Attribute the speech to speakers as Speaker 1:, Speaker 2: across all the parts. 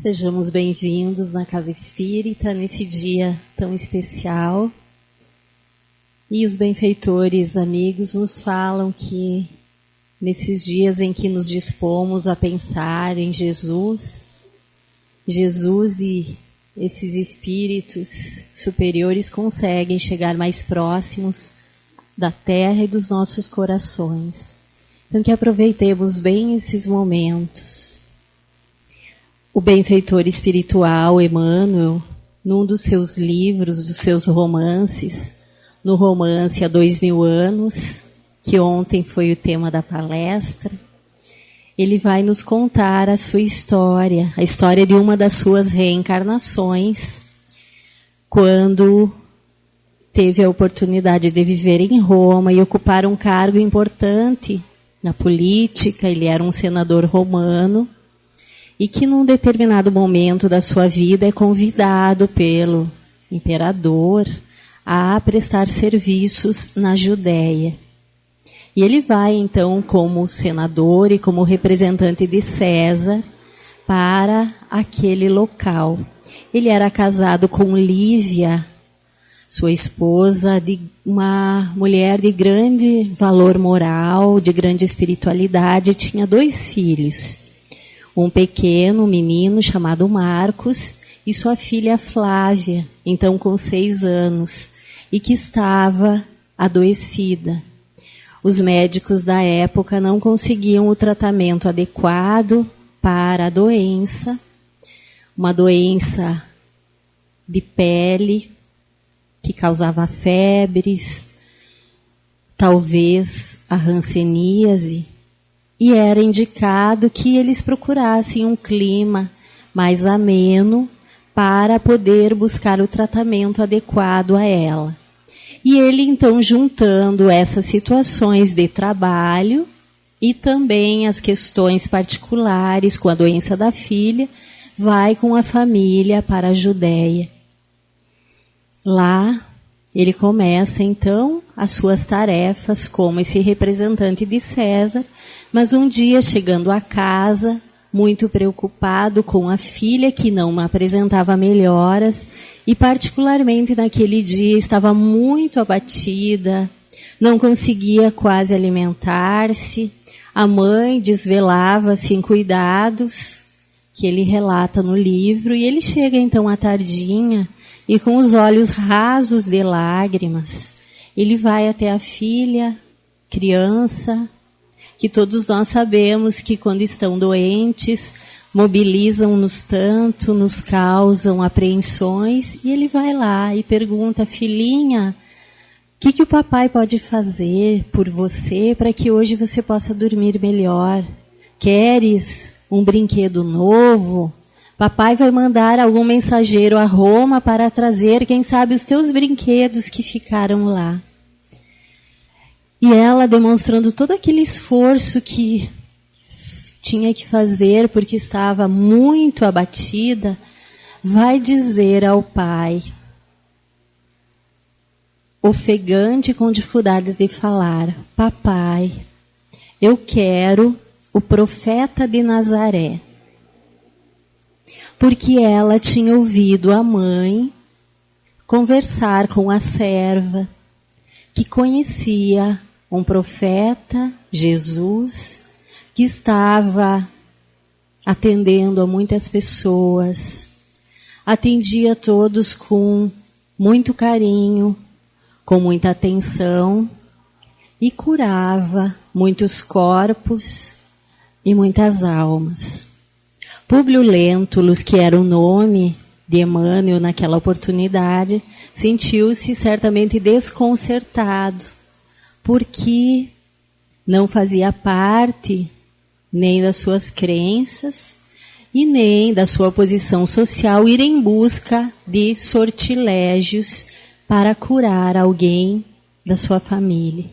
Speaker 1: Sejamos bem-vindos na Casa Espírita, nesse dia tão especial. E os benfeitores amigos nos falam que, nesses dias em que nos dispomos a pensar em Jesus e esses espíritos superiores conseguem chegar mais próximos da terra e dos nossos corações. Então, que aproveitemos bem esses momentos. O benfeitor espiritual Emmanuel, num dos seus livros, dos seus romances, no romance Há 2000 anos, que ontem foi o tema da palestra, ele vai nos contar a sua história, a história de uma das suas reencarnações, quando teve a oportunidade de viver em Roma e ocupar um cargo importante na política. Ele era um senador romano, e que num determinado momento da sua vida é convidado pelo imperador a prestar serviços na Judéia. E ele vai, então, como senador e como representante de César para aquele local. Ele era casado com Lívia, sua esposa, de uma mulher de grande valor moral, de grande espiritualidade, tinha 2 filhos. Um pequeno menino chamado Marcos e sua filha Flávia, então com 6 anos, e que estava adoecida. Os médicos da época não conseguiam o tratamento adequado para a doença, uma doença de pele que causava febres, talvez a hanseníase. E era indicado que eles procurassem um clima mais ameno para poder buscar o tratamento adequado a ela. E ele, então, juntando essas situações de trabalho e também as questões particulares com a doença da filha, vai com a família para a Judéia. Lá, ele começa, então, as suas tarefas como esse representante de César, mas um dia, chegando a casa, muito preocupado com a filha, que não apresentava melhoras, e particularmente naquele dia estava muito abatida, não conseguia quase alimentar-se. A mãe desvelava-se em cuidados, que ele relata no livro, e ele chega então à tardinha, e com os olhos rasos de lágrimas, ele vai até a filha, criança, que todos nós sabemos que quando estão doentes, mobilizam-nos tanto, nos causam apreensões, e ele vai lá e pergunta: filhinha, o que o papai pode fazer por você para que hoje você possa dormir melhor? Queres um brinquedo novo? Papai vai mandar algum mensageiro a Roma para trazer, quem sabe, os teus brinquedos que ficaram lá. E ela, demonstrando todo aquele esforço que tinha que fazer, porque estava muito abatida, vai dizer ao pai, ofegante, com dificuldades de falar: papai, eu quero o profeta de Nazaré. Porque ela tinha ouvido a mãe conversar com a serva, que conhecia um profeta, Jesus, que estava atendendo a muitas pessoas, atendia a todos com muito carinho, com muita atenção, e curava muitos corpos e muitas almas. Públio Lentulus, que era o nome de Emmanuel naquela oportunidade, sentiu-se certamente desconcertado, porque não fazia parte nem das suas crenças e nem da sua posição social ir em busca de sortilégios para curar alguém da sua família.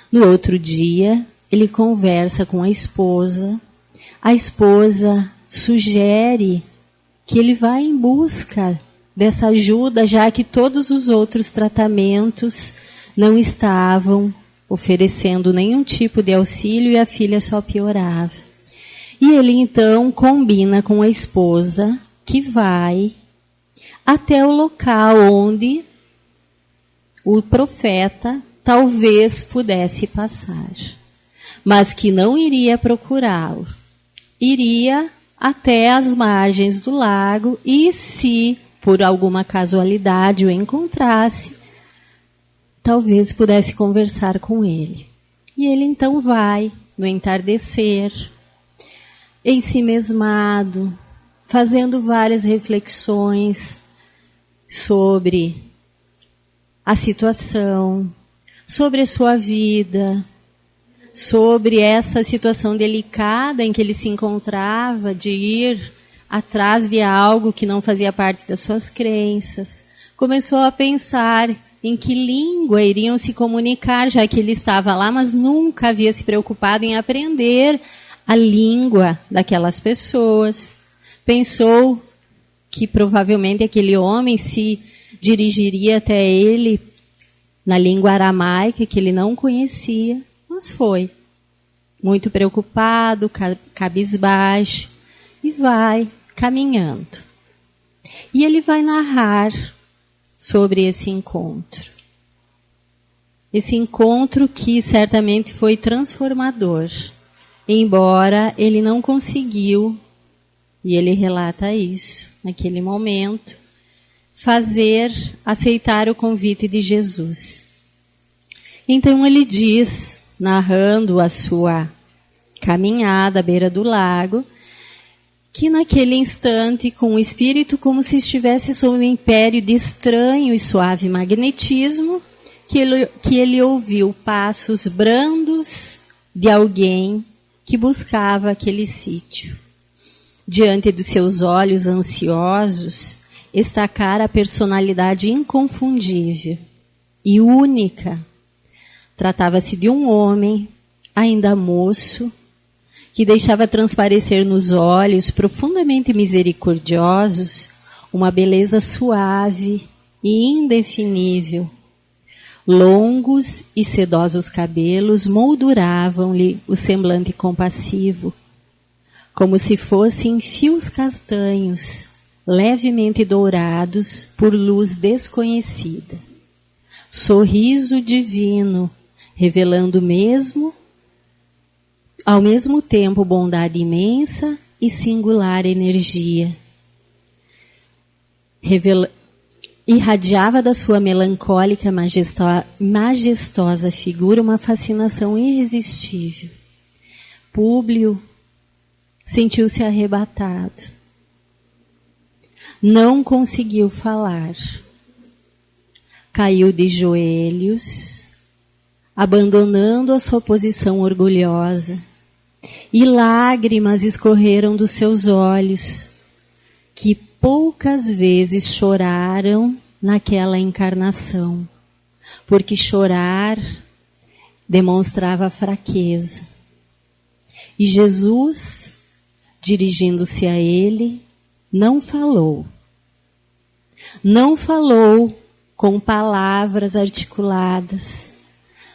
Speaker 1: No outro dia, ele conversa com a esposa sugere que ele vá em busca dessa ajuda, já que todos os outros tratamentos não estavam oferecendo nenhum tipo de auxílio e a filha só piorava. E ele então combina com a esposa que vai até o local onde o profeta talvez pudesse passar, mas que não iria procurá-lo. Iria até as margens do lago e, se por alguma casualidade o encontrasse, talvez pudesse conversar com ele. E ele então vai, no entardecer, ensimesmado, fazendo várias reflexões sobre a situação, sobre a sua vida, sobre essa situação delicada em que ele se encontrava, de ir atrás de algo que não fazia parte das suas crenças. Começou a pensar em que língua iriam se comunicar, já que ele estava lá, mas nunca havia se preocupado em aprender a língua daquelas pessoas. Pensou que provavelmente aquele homem se dirigiria até ele na língua aramaica, que ele não conhecia, mas foi. Muito preocupado, cabisbaixo, e vai caminhando. E ele vai narrar sobre esse encontro. Esse encontro que certamente foi transformador, embora ele não conseguiu, e ele relata isso naquele momento, aceitar o convite de Jesus. Então ele diz, narrando a sua caminhada à beira do lago, que naquele instante, com o espírito como se estivesse sob um império de estranho e suave magnetismo, que ele ouviu passos brandos de alguém que buscava aquele sítio. Diante dos seus olhos ansiosos, estacara a personalidade inconfundível e única. Tratava-se de um homem, ainda moço, que deixava transparecer nos olhos profundamente misericordiosos uma beleza suave e indefinível. Longos e sedosos cabelos molduravam-lhe o semblante compassivo, como se fossem fios castanhos, levemente dourados por luz desconhecida. Sorriso divino, revelando ao mesmo tempo bondade imensa e singular energia. Irradiava da sua melancólica majestosa figura uma fascinação irresistível. Públio sentiu-se arrebatado. Não conseguiu falar. Caiu de joelhos, abandonando a sua posição orgulhosa, e lágrimas escorreram dos seus olhos, que poucas vezes choraram naquela encarnação, porque chorar demonstrava fraqueza. E Jesus, dirigindo-se a ele, não falou. Não falou com palavras articuladas,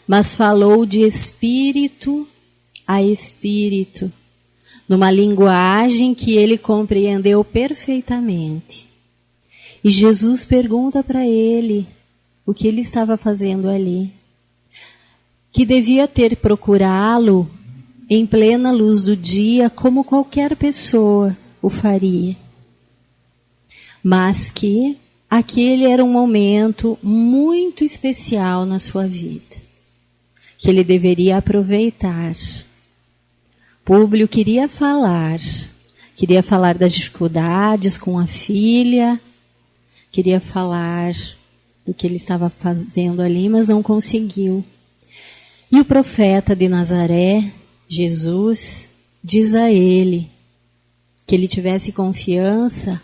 Speaker 1: mas falou de espírito a espírito, numa linguagem que ele compreendeu perfeitamente. E Jesus pergunta para ele o que ele estava fazendo ali, que devia ter procurá-lo em plena luz do dia, como qualquer pessoa o faria. Mas que aquele era um momento muito especial na sua vida, que ele deveria aproveitar. Públio queria falar das dificuldades com a filha, queria falar do que ele estava fazendo ali, mas não conseguiu. E o profeta de Nazaré, Jesus, diz a ele que ele tivesse confiança,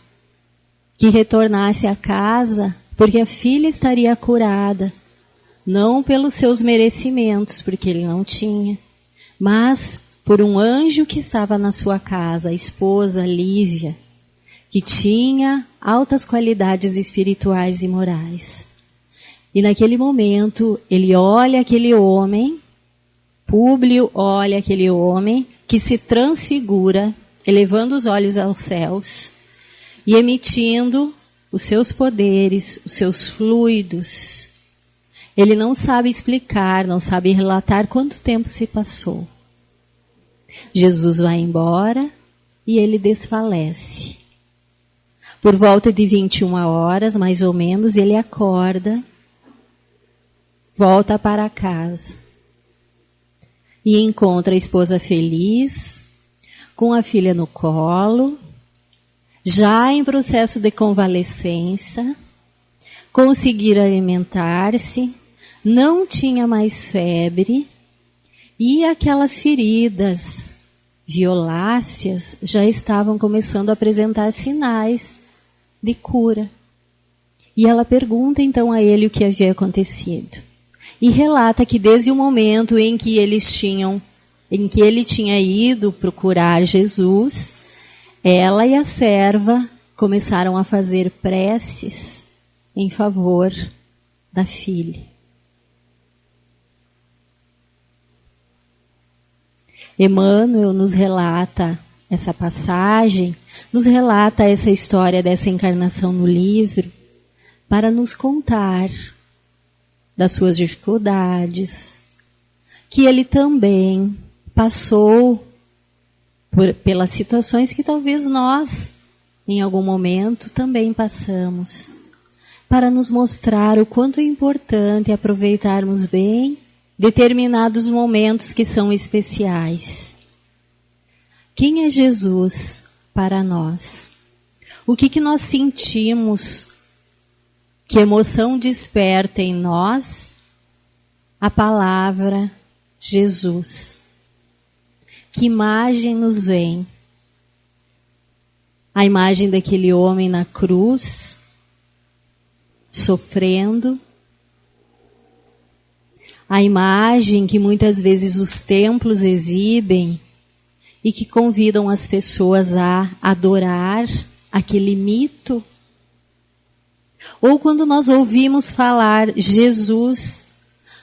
Speaker 1: que retornasse à casa, porque a filha estaria curada, não pelos seus merecimentos, porque ele não tinha, mas por um anjo que estava na sua casa, a esposa Lívia, que tinha altas qualidades espirituais e morais. E naquele momento, ele olha aquele homem, Públio olha aquele homem que se transfigura, elevando os olhos aos céus e emitindo os seus poderes, os seus fluidos. Ele não sabe explicar, não sabe relatar quanto tempo se passou. Jesus vai embora e ele desfalece. Por volta de 21 horas, mais ou menos, ele acorda, volta para casa e encontra a esposa feliz, com a filha no colo, já em processo de convalescença, conseguir alimentar-se, não tinha mais febre e aquelas feridas violáceas já estavam começando a apresentar sinais de cura. E ela pergunta então a ele o que havia acontecido. E relata que desde o momento em que ele tinha ido procurar Jesus, ela e a serva começaram a fazer preces em favor da filha. Emmanuel nos relata essa passagem, nos relata essa história dessa encarnação no livro, para nos contar das suas dificuldades, que ele também passou pelas situações que talvez nós, em algum momento, também passamos, para nos mostrar o quanto é importante aproveitarmos bem determinados momentos que são especiais. Quem é Jesus para nós? O que nós sentimos? Que emoção desperta em nós a palavra Jesus? Que imagem nos vem? A imagem daquele homem na cruz, sofrendo. A imagem que muitas vezes os templos exibem e que convidam as pessoas a adorar aquele mito. Ou quando nós ouvimos falar Jesus,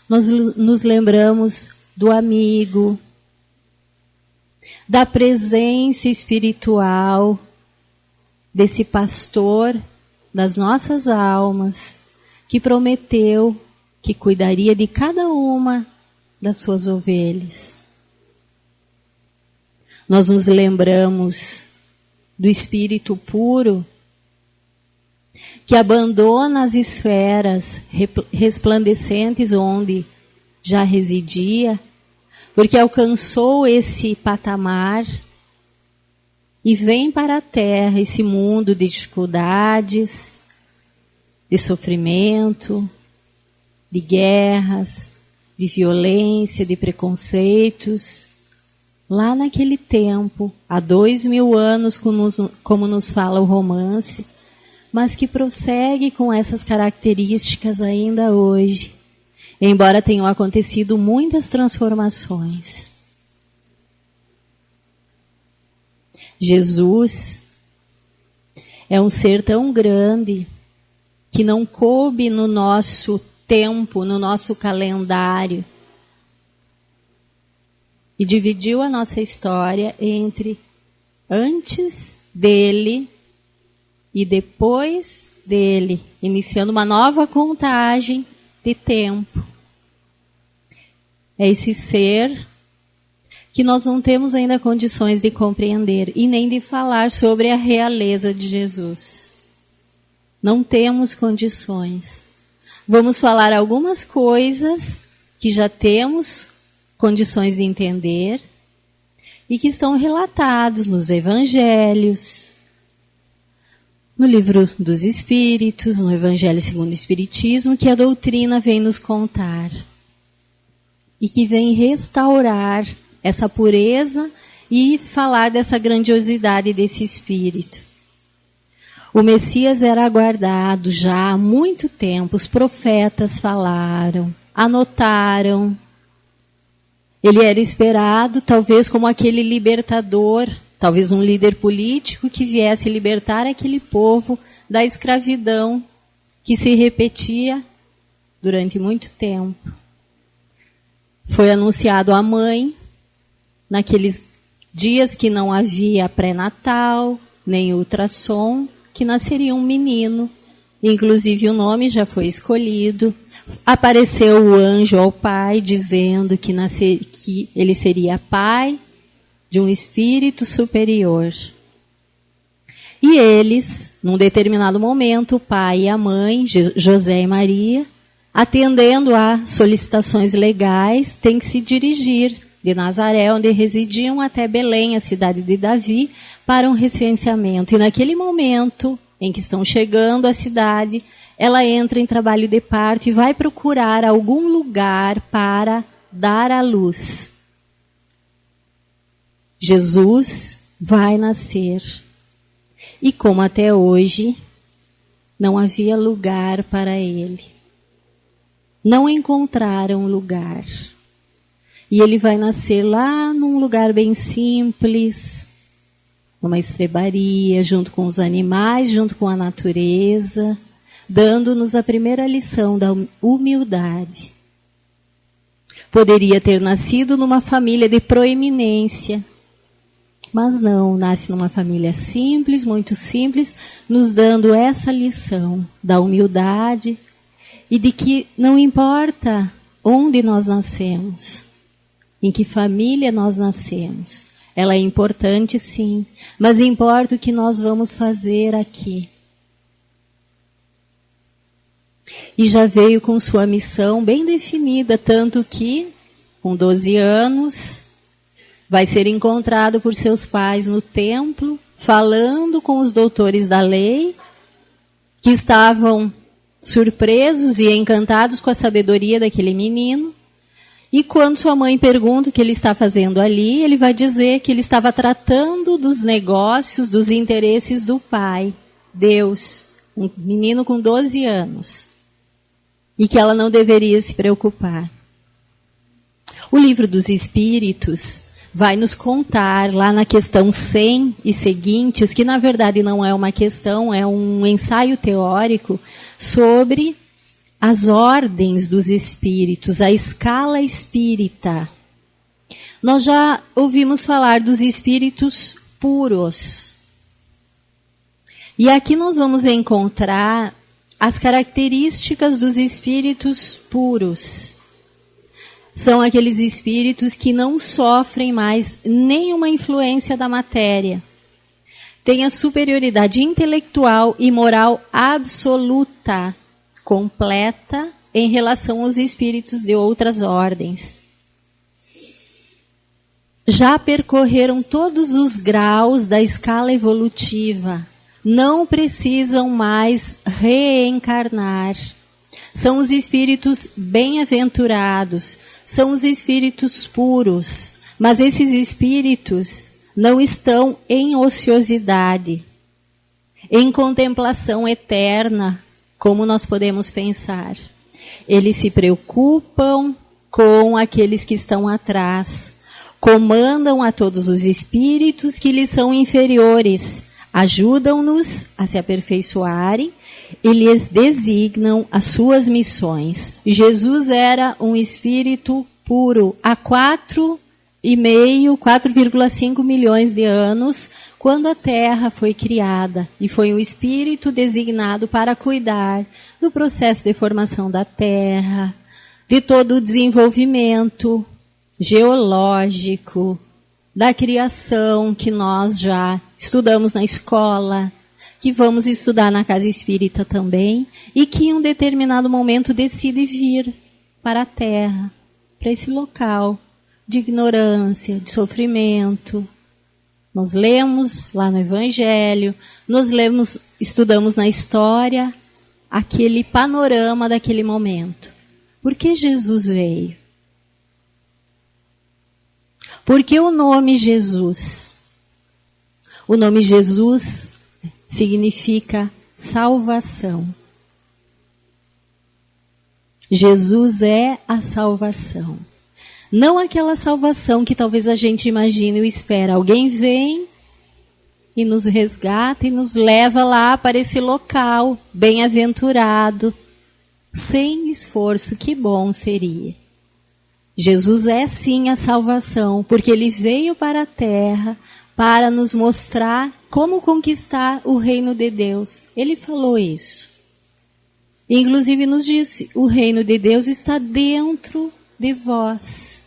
Speaker 1: nós nos lembramos do amigo, da presença espiritual desse pastor das nossas almas, que prometeu que cuidaria de cada uma das suas ovelhas. Nós nos lembramos do Espírito puro, que abandona as esferas resplandecentes onde já residia, porque alcançou esse patamar e vem para a Terra, esse mundo de dificuldades, de sofrimento, de guerras, de violência, de preconceitos. Lá naquele tempo, há 2000 anos, como nos fala o romance, mas que prossegue com essas características ainda hoje, embora tenham acontecido muitas transformações. Jesus é um ser tão grande que não coube no nosso tempo, no nosso calendário, e dividiu a nossa história entre antes dele e depois dele, iniciando uma nova contagem de tempo. É esse ser que nós não temos ainda condições de compreender e nem de falar sobre a realeza de Jesus. Não temos condições. Vamos falar algumas coisas que já temos condições de entender e que estão relatados nos evangelhos, no livro dos Espíritos, no Evangelho segundo o Espiritismo, que a doutrina vem nos contar e que vem restaurar essa pureza e falar dessa grandiosidade desse Espírito. O Messias era aguardado já há muito tempo, os profetas falaram, anotaram. Ele era esperado, talvez como aquele libertador, talvez um líder político que viesse libertar aquele povo da escravidão que se repetia durante muito tempo. Foi anunciado à mãe, naqueles dias que não havia pré-natal, nem ultrassom, que nasceria um menino. Inclusive o nome já foi escolhido. Apareceu o anjo ao pai dizendo que ele seria pai de um espírito superior. E eles, num determinado momento, o pai e a mãe, José e Maria, atendendo a solicitações legais, têm que se dirigir de Nazaré, onde residiam, até Belém, a cidade de Davi, para um recenseamento. E naquele momento em que estão chegando à cidade, ela entra em trabalho de parto e vai procurar algum lugar para dar à luz. Jesus vai nascer. E como até hoje não havia lugar para ele, não encontraram lugar. E ele vai nascer lá num lugar bem simples, numa estrebaria, junto com os animais, junto com a natureza, dando-nos a primeira lição da humildade. Poderia ter nascido numa família de proeminência, mas não, nasce numa família simples, muito simples, nos dando essa lição da humildade e de que não importa onde nós nascemos, em que família nós nascemos. Ela é importante, sim, mas importa o que nós vamos fazer aqui. E já veio com sua missão bem definida, tanto que, com 12 anos, vai ser encontrado por seus pais no templo, falando com os doutores da lei, que estavam surpresos e encantados com a sabedoria daquele menino. E quando sua mãe pergunta o que ele está fazendo ali, ele vai dizer que ele estava tratando dos negócios, dos interesses do pai, Deus, um menino com 12 anos. E que ela não deveria se preocupar. O livro dos Espíritos vai nos contar, lá na questão 100 e seguintes, que na verdade não é uma questão, é um ensaio teórico sobre as ordens dos espíritos, a escala espírita. Nós já ouvimos falar dos espíritos puros. E aqui nós vamos encontrar as características dos espíritos puros. São aqueles espíritos que não sofrem mais nenhuma influência da matéria. Têm a superioridade intelectual e moral absoluta, completa, em relação aos espíritos de outras ordens. Já percorreram todos os graus da escala evolutiva. Não precisam mais reencarnar. São os espíritos bem-aventurados, são os espíritos puros, mas esses espíritos não estão em ociosidade, em contemplação eterna, como nós podemos pensar. Eles se preocupam com aqueles que estão atrás, comandam a todos os espíritos que lhes são inferiores, ajudam-nos a se aperfeiçoarem e lhes designam as suas missões. Jesus era um espírito puro há 4,5 milhões de anos, quando a Terra foi criada, e foi um espírito designado para cuidar do processo de formação da Terra, de todo o desenvolvimento geológico, da criação que nós já estudamos na escola, que vamos estudar na casa espírita também, e que em um determinado momento decide vir para a Terra, para esse local de ignorância, de sofrimento. Nós lemos lá no Evangelho, estudamos na história aquele panorama daquele momento. Por que Jesus veio? Por que o nome Jesus? O nome Jesus significa salvação. Jesus é a salvação. Não aquela salvação que talvez a gente imagine ou espera. Alguém vem e nos resgata e nos leva lá para esse local bem-aventurado, sem esforço. Que bom seria. Jesus é sim a salvação, porque ele veio para a terra para nos mostrar como conquistar o reino de Deus. Ele falou isso. Inclusive nos disse, o reino de Deus está dentro de vós.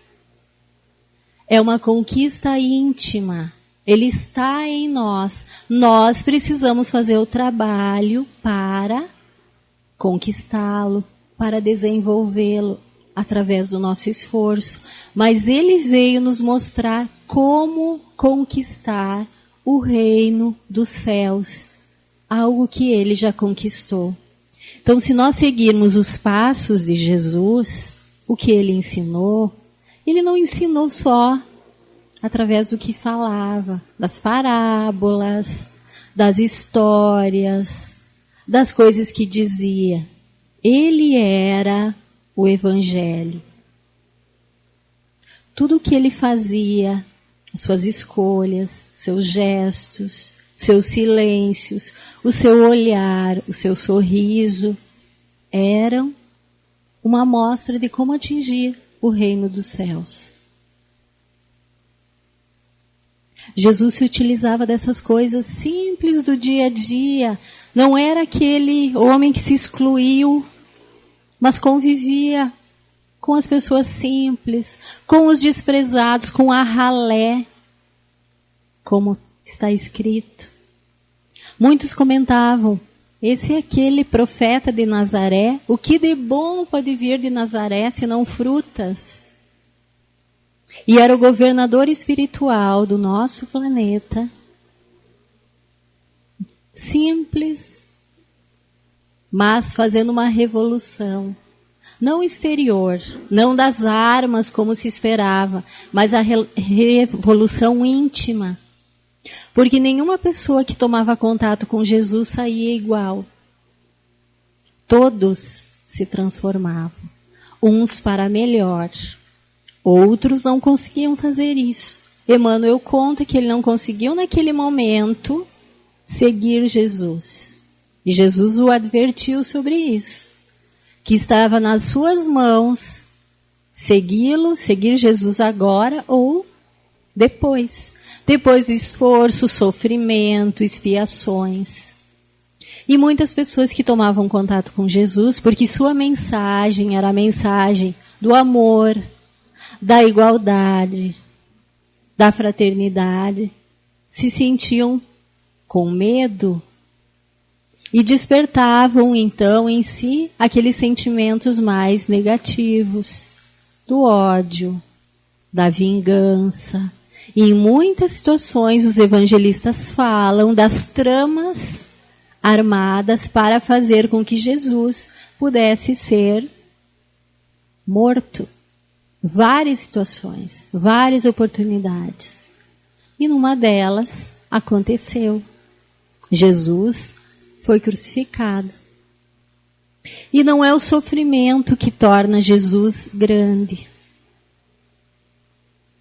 Speaker 1: É uma conquista íntima. Ele está em nós. Nós precisamos fazer o trabalho para conquistá-lo, para desenvolvê-lo através do nosso esforço. Mas ele veio nos mostrar como conquistar o reino dos céus, algo que ele já conquistou. Então, se nós seguirmos os passos de Jesus, o que ele ensinou, ele não ensinou só através do que falava, das parábolas, das histórias, das coisas que dizia. Ele era o Evangelho. Tudo o que ele fazia, as suas escolhas, seus gestos, seus silêncios, o seu olhar, o seu sorriso, eram uma amostra de como atingir o reino dos céus. Jesus se utilizava dessas coisas simples do dia a dia. Não era aquele homem que se excluiu, mas convivia com as pessoas simples, com os desprezados, com a ralé, como está escrito. Muitos comentavam, esse é aquele profeta de Nazaré, o que de bom pode vir de Nazaré, senão frutas? E era o governador espiritual do nosso planeta, simples, mas fazendo uma revolução. Não exterior, não das armas como se esperava, mas a revolução íntima. Porque nenhuma pessoa que tomava contato com Jesus saía igual. Todos se transformavam, uns para melhor. Outros não conseguiam fazer isso. Emmanuel conta que ele não conseguiu naquele momento seguir Jesus. E Jesus o advertiu sobre isso. Que estava nas suas mãos segui-lo, seguir Jesus agora ou depois. Depois do esforço, sofrimento, expiações. E muitas pessoas que tomavam contato com Jesus, porque sua mensagem era a mensagem do amor, da igualdade, da fraternidade, se sentiam com medo e despertavam então em si aqueles sentimentos mais negativos, do ódio, da vingança. E em muitas situações os evangelistas falam das tramas armadas para fazer com que Jesus pudesse ser morto. Várias situações, várias oportunidades. E numa delas aconteceu. Jesus foi crucificado. E não é o sofrimento que torna Jesus grande.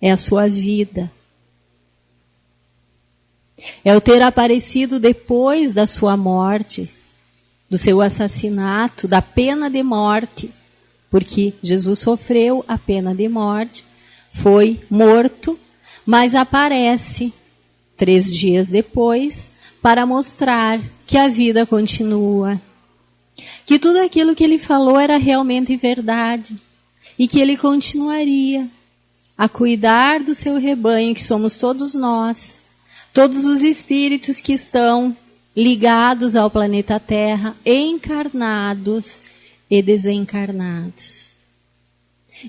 Speaker 1: É a sua vida. É o ter aparecido depois da sua morte, do seu assassinato, da pena de morte. Porque Jesus sofreu a pena de morte, foi morto, mas aparece 3 dias depois para mostrar que a vida continua. Que tudo aquilo que ele falou era realmente verdade. E que ele continuaria a cuidar do seu rebanho, que somos todos nós. Todos os espíritos que estão ligados ao planeta Terra, encarnados e desencarnados.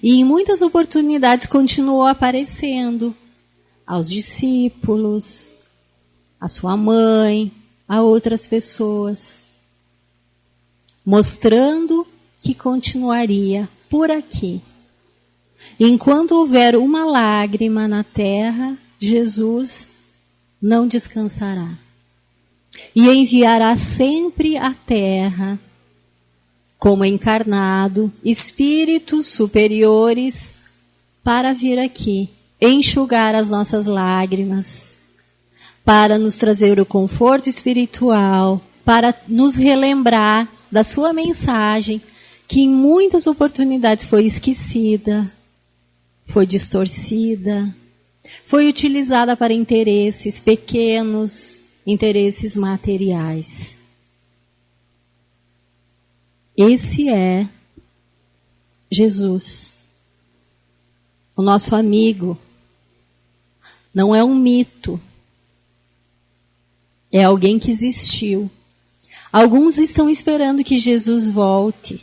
Speaker 1: E em muitas oportunidades continuou aparecendo aos discípulos, a sua mãe, a outras pessoas, mostrando que continuaria por aqui. Enquanto houver uma lágrima na terra, Jesus não descansará. E enviará sempre à terra, como encarnado, espíritos superiores para vir aqui, enxugar as nossas lágrimas, para nos trazer o conforto espiritual, para nos relembrar da sua mensagem, que em muitas oportunidades foi esquecida, foi distorcida, foi utilizada para interesses pequenos, interesses materiais. Esse é Jesus, o nosso amigo. Não é um mito, é alguém que existiu. Alguns estão esperando que Jesus volte,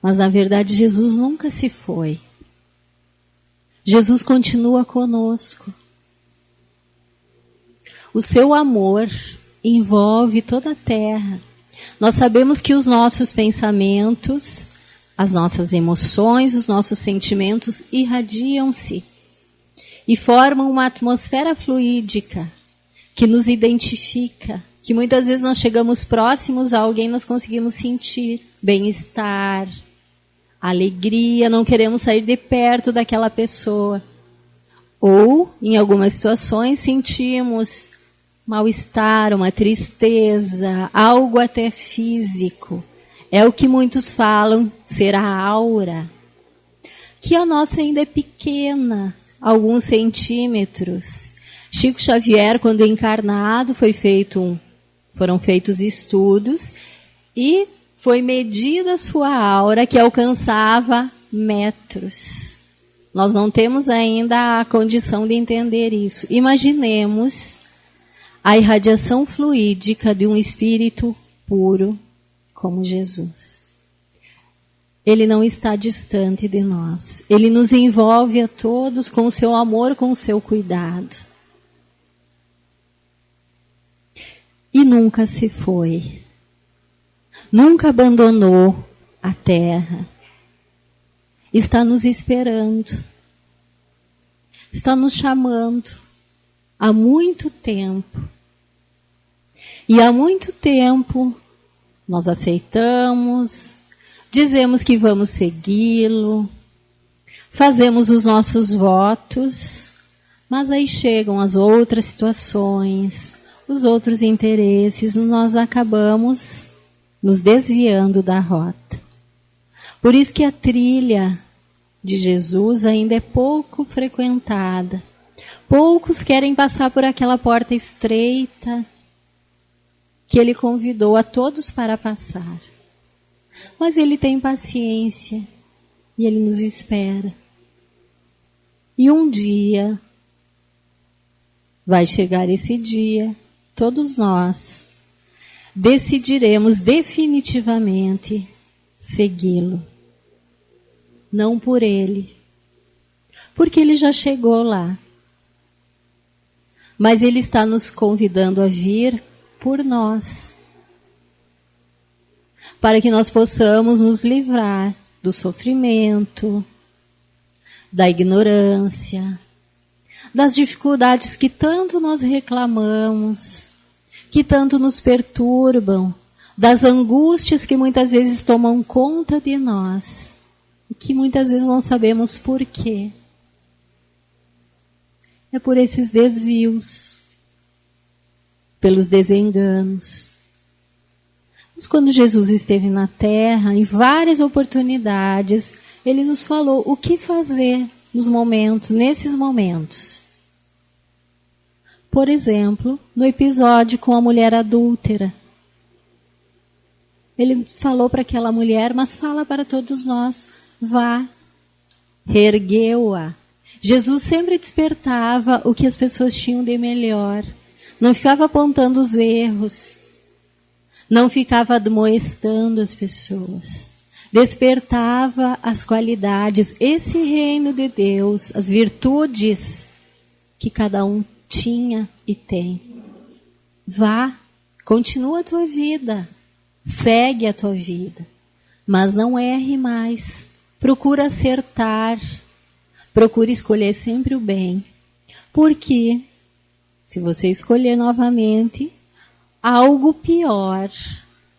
Speaker 1: mas na verdade Jesus nunca se foi. Jesus continua conosco. O seu amor envolve toda a terra. Nós sabemos que os nossos pensamentos, as nossas emoções, os nossos sentimentos irradiam-se e formam uma atmosfera fluídica que nos identifica, que muitas vezes nós chegamos próximos a alguém, nós conseguimos sentir bem-estar, alegria, não queremos sair de perto daquela pessoa. Ou, em algumas situações, sentimos mal-estar, uma tristeza, algo até físico. É o que muitos falam ser a aura. Que a nossa ainda é pequena, alguns centímetros. Chico Xavier, quando encarnado, foram feitos estudos e foi medida a sua aura, que alcançava metros. Nós não temos ainda a condição de entender isso. Imaginemos a irradiação fluídica de um espírito puro como Jesus. Ele não está distante de nós. Ele nos envolve a todos com o seu amor, com o seu cuidado. E nunca se foi. Nunca abandonou a terra. Está nos esperando. Está nos chamando há muito tempo. E há muito tempo nós aceitamos, dizemos que vamos segui-lo, fazemos os nossos votos, mas aí chegam as outras situações, os outros interesses, nós acabamos nos desviando da rota. Por isso que a trilha de Jesus ainda é pouco frequentada. Poucos querem passar por aquela porta estreita que ele convidou a todos para passar. Mas ele tem paciência e ele nos espera. E um dia vai chegar esse dia, todos nós decidiremos definitivamente segui-lo. Não por ele, porque ele já chegou lá. Mas ele está nos convidando a vir por nós, para que nós possamos nos livrar do sofrimento, da ignorância, das dificuldades que tanto nós reclamamos, que tanto nos perturbam, das angústias que muitas vezes tomam conta de nós, e que muitas vezes não sabemos por quê. É por esses desvios, pelos desenganos. Mas quando Jesus esteve na terra, em várias oportunidades, ele nos falou o que fazer nesses momentos. Por exemplo, no episódio com a mulher adúltera. Ele falou para aquela mulher, mas fala para todos nós, vá, reergueu-a. Jesus sempre despertava o que as pessoas tinham de melhor. Não ficava apontando os erros. Não ficava admoestando as pessoas. Despertava as qualidades, esse reino de Deus, as virtudes que cada um tinha e tem. Vá, continua a tua vida, segue a tua vida, mas não erre mais. Procura acertar, procura escolher sempre o bem, porque se você escolher novamente, algo pior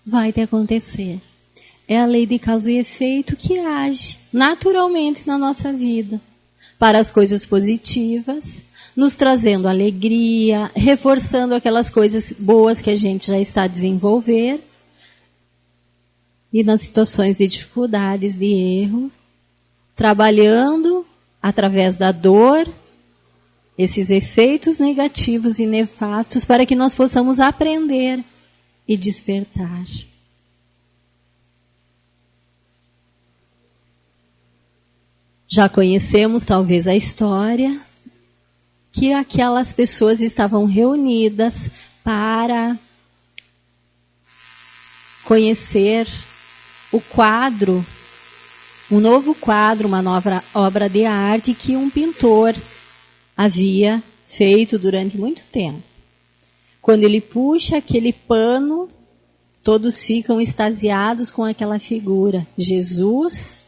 Speaker 1: vai te acontecer. É a lei de causa e efeito que age naturalmente na nossa vida, para as coisas positivas, nos trazendo alegria, reforçando aquelas coisas boas que a gente já está a desenvolver, e nas situações de dificuldades, de erro, trabalhando através da dor, esses efeitos negativos e nefastos, para que nós possamos aprender e despertar. Já conhecemos talvez a história que aquelas pessoas estavam reunidas para conhecer o quadro, um novo quadro, uma nova obra de arte que um pintor havia feito durante muito tempo. Quando ele puxa aquele pano, todos ficam extasiados com aquela figura. Jesus,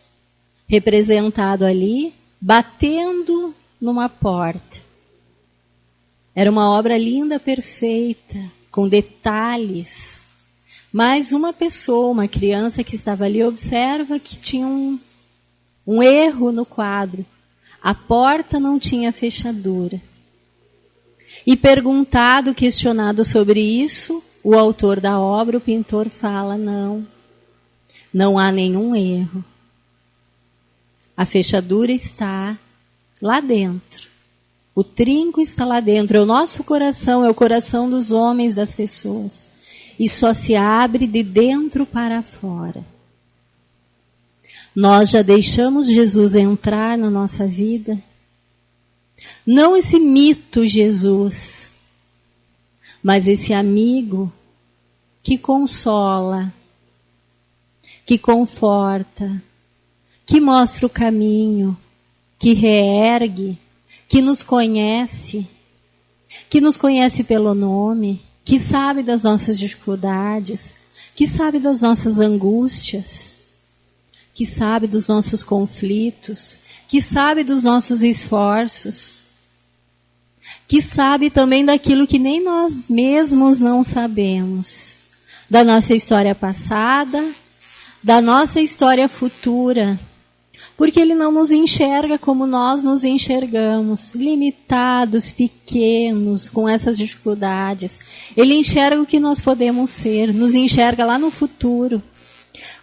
Speaker 1: representado ali, batendo numa porta. Era uma obra linda, perfeita, com detalhes. Mas uma pessoa, uma criança que estava ali, observa que tinha um erro no quadro. A porta não tinha fechadura. E perguntado, questionado sobre isso, o autor da obra, o pintor, fala, não há nenhum erro. A fechadura está lá dentro. O trinco está lá dentro. É o nosso coração, é o coração dos homens, das pessoas. E só se abre de dentro para fora. Nós já deixamos Jesus entrar na nossa vida? Não esse mito Jesus, mas esse amigo que consola, que conforta, que mostra o caminho, que reergue, que nos conhece pelo nome, que sabe das nossas dificuldades, que sabe das nossas angústias, que sabe dos nossos conflitos, que sabe dos nossos esforços, que sabe também daquilo que nem nós mesmos não sabemos, da nossa história passada, da nossa história futura, porque Ele não nos enxerga como nós nos enxergamos, limitados, pequenos, com essas dificuldades. Ele enxerga o que nós podemos ser, nos enxerga lá no futuro,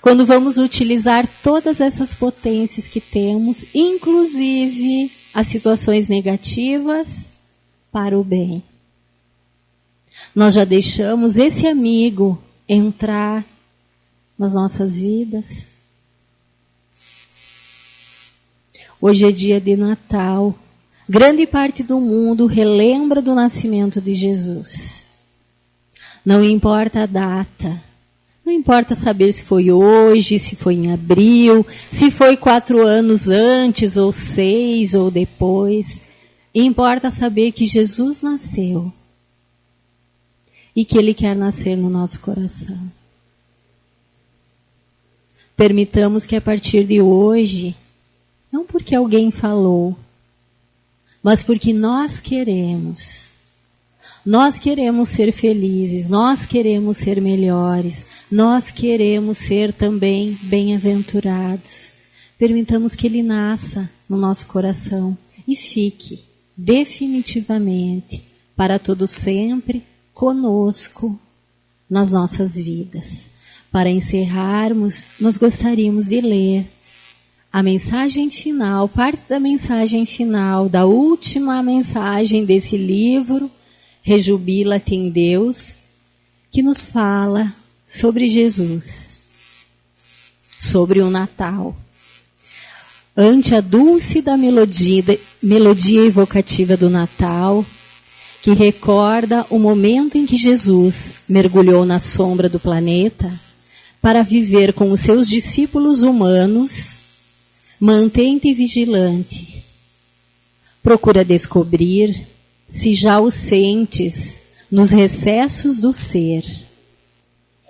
Speaker 1: quando vamos utilizar todas essas potências que temos, inclusive as situações negativas, para o bem. Nós já deixamos esse amigo entrar nas nossas vidas. Hoje é dia de Natal. Grande parte do mundo relembra do nascimento de Jesus. Não importa a data. Não importa saber se foi hoje, se foi em abril, se foi 4 anos antes, ou 6, ou depois. Importa saber que Jesus nasceu. E que Ele quer nascer no nosso coração. Permitamos que a partir de hoje, não porque alguém falou, mas porque nós queremos. Nós queremos ser felizes, nós queremos ser melhores, nós queremos ser também bem-aventurados. Permitamos que Ele nasça no nosso coração e fique definitivamente, para todo sempre, conosco nas nossas vidas. Para encerrarmos, nós gostaríamos de ler a mensagem final, parte da mensagem final, da última mensagem desse livro, Rejubila-te em Deus, que nos fala sobre Jesus, sobre o Natal. Ante a dulce da melodia evocativa do Natal, que recorda o momento em que Jesus mergulhou na sombra do planeta para viver com os seus discípulos humanos, mantém-te vigilante. Procura descobrir se já o sentes nos recessos do ser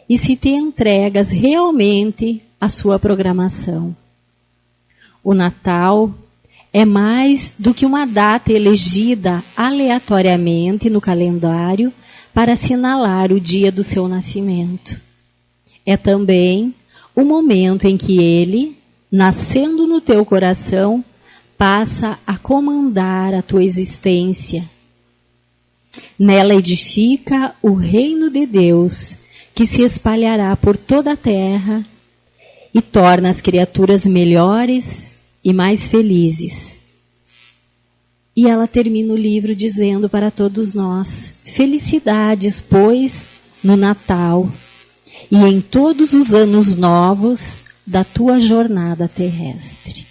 Speaker 1: e se te entregas realmente à sua programação. O Natal é mais do que uma data elegida aleatoriamente no calendário para assinalar o dia do seu nascimento. É também o momento em que Ele, nascendo no teu coração, passa a comandar a tua existência. Nela edifica o reino de Deus, que se espalhará por toda a terra e torna as criaturas melhores e mais felizes. E ela termina o livro dizendo para todos nós: felicidades, pois, no Natal e em todos os anos novos da tua jornada terrestre.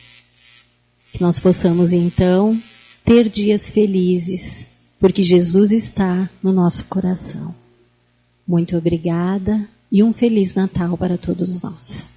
Speaker 1: Que nós possamos, então, ter dias felizes, porque Jesus está no nosso coração. Muito obrigada e um Feliz Natal para todos nós.